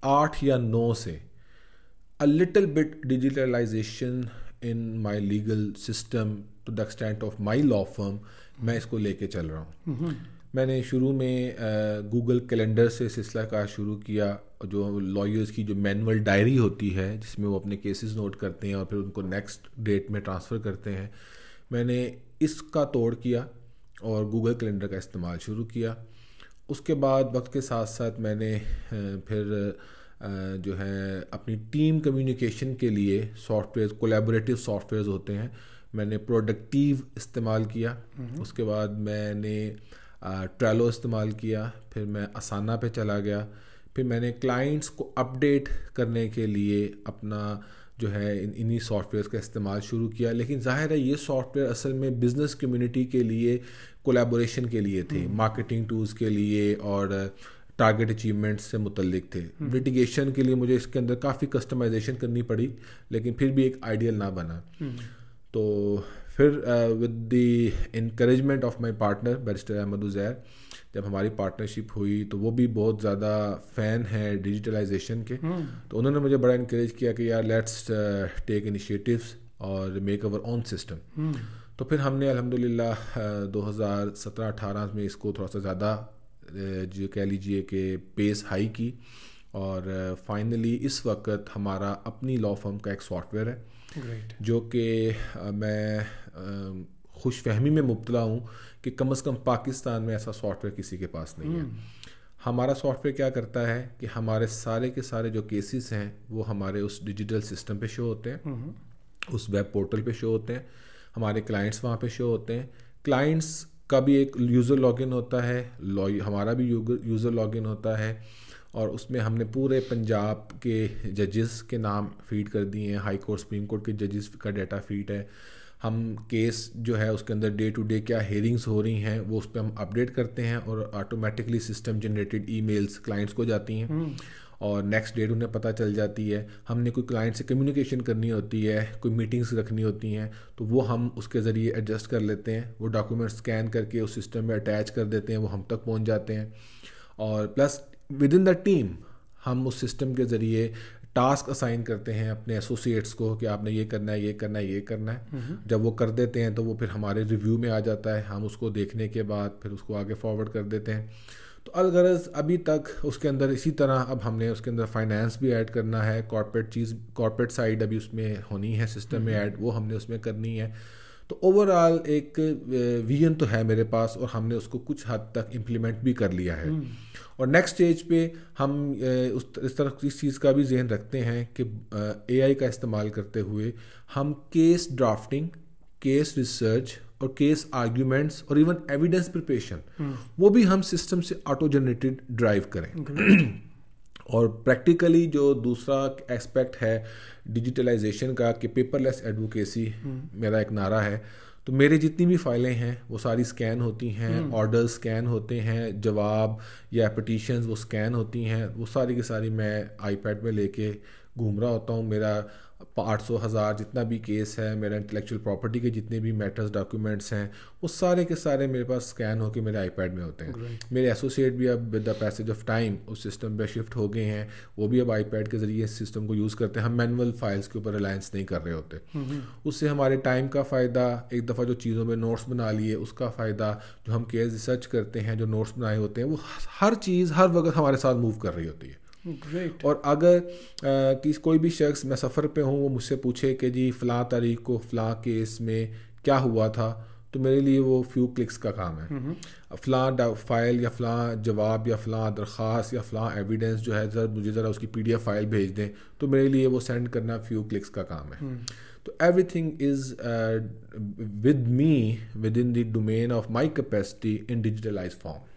8 या 9 से a little bit digitalization in my legal system to the extent of my law firm, मैं इसको लेके चल रहा हूँ। मैंने शुरू में गूगल कैलेंडर से सिलसिला का शुरू किया, जो लॉयर्स की जो मैनुअल डायरी होती है जिसमें वो अपने केसेस नोट करते हैं और फिर उनको नेक्स्ट डेट में ट्रांसफ़र करते हैं, मैंने इसका तोड़ किया और गूगल कैलेंडर का इस्तेमाल शुरू किया। उसके बाद वक्त के साथ साथ मैंने फिर जो है अपनी टीम कम्युनिकेशन के लिए सॉफ्टवेयर, कोलैबोरेटिव सॉफ्टवेयर्स होते हैं, मैंने प्रोडक्टिव इस्तेमाल किया। उसके बाद मैंने ट्रेलो इस्तेमाल किया, फिर मैं असाना पे चला गया, फिर मैंने क्लाइंट्स को अपडेट करने के लिए अपना जो है इन्हीं सॉफ्टवेयर का इस्तेमाल शुरू किया। लेकिन जाहिर है ये सॉफ्टवेयर असल में बिज़नेस कम्युनिटी के लिए कोलैबोरेशन के लिए थे, मार्केटिंग टूल्स के लिए और टारगेट अचीवमेंट्स से मुतल्लिक थे। लिटिगेशन के लिए मुझे इसके अंदर काफ़ी कस्टमाइजेशन करनी पड़ी, लेकिन फिर भी एक आइडियल ना बना। तो फिर with the encouragement of my partner barrister Ahmad Uzair, जब हमारी पार्टनरशिप हुई तो वो भी बहुत ज़्यादा फ़ैन है डिजिटलाइजेशन के, तो उन्होंने मुझे बड़ा इनकरेज किया कि यार लेट्स टेक इनिशिएटिव्स और मेक अवर ओन सिस्टम। तो फिर हमने अल्हम्दुलिल्लाह 2017-18 में इसको थोड़ा सा ज़्यादा जो कह लीजिए कि पेस हाई की, और फाइनली इस वक्त हमारा अपनी लॉ फर्म का एक सॉफ्टवेयर है जो कि मैं खुश फहमी में मुब्तला हूँ कि कम से कम पाकिस्तान में ऐसा सॉफ्टवेयर किसी के पास नहीं है। हमारा सॉफ्टवेयर क्या करता है कि हमारे सारे के सारे जो केसेस हैं वो हमारे उस डिजिटल सिस्टम पे शो होते हैं, उस वेब पोर्टल पे शो होते हैं, हमारे क्लाइंट्स वहाँ पे शो होते हैं। क्लाइंट्स का भी एक यूज़र लॉगिन होता है, हमारा भी यूज़र लॉगिन होता है, और उसमें हमने पूरे पंजाब के जजेस के नाम फीड कर दिए हैं, हाई कोर्ट सुप्रीम कोर्ट के जजेस का डाटा फीड है। हम केस जो है उसके अंदर डे टू डे क्या हेयरिंग्स हो रही हैं वो उस पर हम अपडेट करते हैं, और automatically system generated emails clients को जाती हैं और नेक्स्ट डेट उन्हें पता चल जाती है। हमने कोई क्लाइंट से कम्युनिकेशन करनी होती है, कोई मीटिंग्स रखनी होती हैं, तो वो हम उसके ज़रिए एडजस्ट कर लेते हैं। वो डॉक्यूमेंट स्कैन करके उस सिस्टम में अटैच कर देते हैं, वो हम तक पहुंच जाते हैं। और plus with in the team हम उस सिस्टम के ज़रिए टास्क असाइन करते हैं अपने एसोसिएट्स को कि आपने ये करना है, ये करना है, ये करना है। जब वो कर देते हैं तो वो फिर हमारे रिव्यू में आ जाता है, हम उसको देखने के बाद फिर उसको आगे फॉरवर्ड कर देते हैं। तो अलगरज अभी तक उसके अंदर इसी तरह अब हमने उसके अंदर फाइनेंस भी ऐड करना है, कॉर्पोरेट साइड अभी उसमें होनी है सिस्टम में ऐड, वो हमने उसमें करनी है। तो ओवरऑल एक विजन तो है मेरे पास और हमने उसको कुछ हद तक इम्प्लीमेंट भी कर लिया है। और नेक्स्ट स्टेज पे हम इस तरह इस चीज़ का भी जहन रखते हैं कि AI का इस्तेमाल करते हुए हम केस ड्राफ्टिंग, केस रिसर्च और केस आर्ग्यूमेंट्स और इवन एविडेंस प्रिपरेशन वो भी हम सिस्टम से ऑटो जनरेटेड ड्राइव करें। और प्रैक्टिकली जो दूसरा एस्पेक्ट है डिजिटलाइजेशन का कि पेपरलेस एडवोकेसी मेरा एक नारा है। तो मेरे जितनी भी फाइलें हैं वो सारी स्कैन होती हैं, ऑर्डर्स स्कैन होते हैं, जवाब या पिटीशंस वो स्कैन होती हैं, वो सारी की सारी मैं आईपैड में लेके घूम रहा होता हूँ। मेरा 800,000 जितना भी केस है, मेरा इंटेलेक्चुअल प्रॉपर्टी के जितने भी मैटर्स डॉक्यूमेंट्स हैं वो सारे के सारे मेरे पास स्कैन होकर मेरे आईपैड में होते हैं। मेरे एसोसिएट भी अब with the passage of time उस सिस्टम पे शिफ्ट हो गए हैं, वो भी अब आईपैड के ज़रिए इस सिस्टम को यूज़ करते हैं। हम मैनुअल फाइल्स के ऊपर रिलायंस नहीं कर रहे होते। उससे हमारे टाइम का फ़ायदा, एक दफ़ा जो चीज़ों में नोट्स बना लिए उसका फ़ायदा, जो हम केस रिसर्च करते हैं, जो नोट्स बनाए होते हैं, वो हर चीज़ हर वक्त हमारे साथ मूव कर रही होती है। Great. और अगर कोई भी शख्स, मैं सफ़र पे हूँ, वो मुझसे पूछे कि जी फ़लाँ तारीख को फ़लाँ केस में क्या हुआ था, तो मेरे लिए वो फ्यू क्लिक्स का काम है। फ़लाँ फ़ाइल या फ़लाँ जवाब या फ़लाँ दरख्वास्त या फ़लाँ एविडेंस जो है मुझे ज़रा उसकी PDF फाइल भेज दें, तो मेरे लिए वो सेंड करना फ्यू क्लिक्स का काम है। तो everything is with me within the domain of my capacity in digitalise form.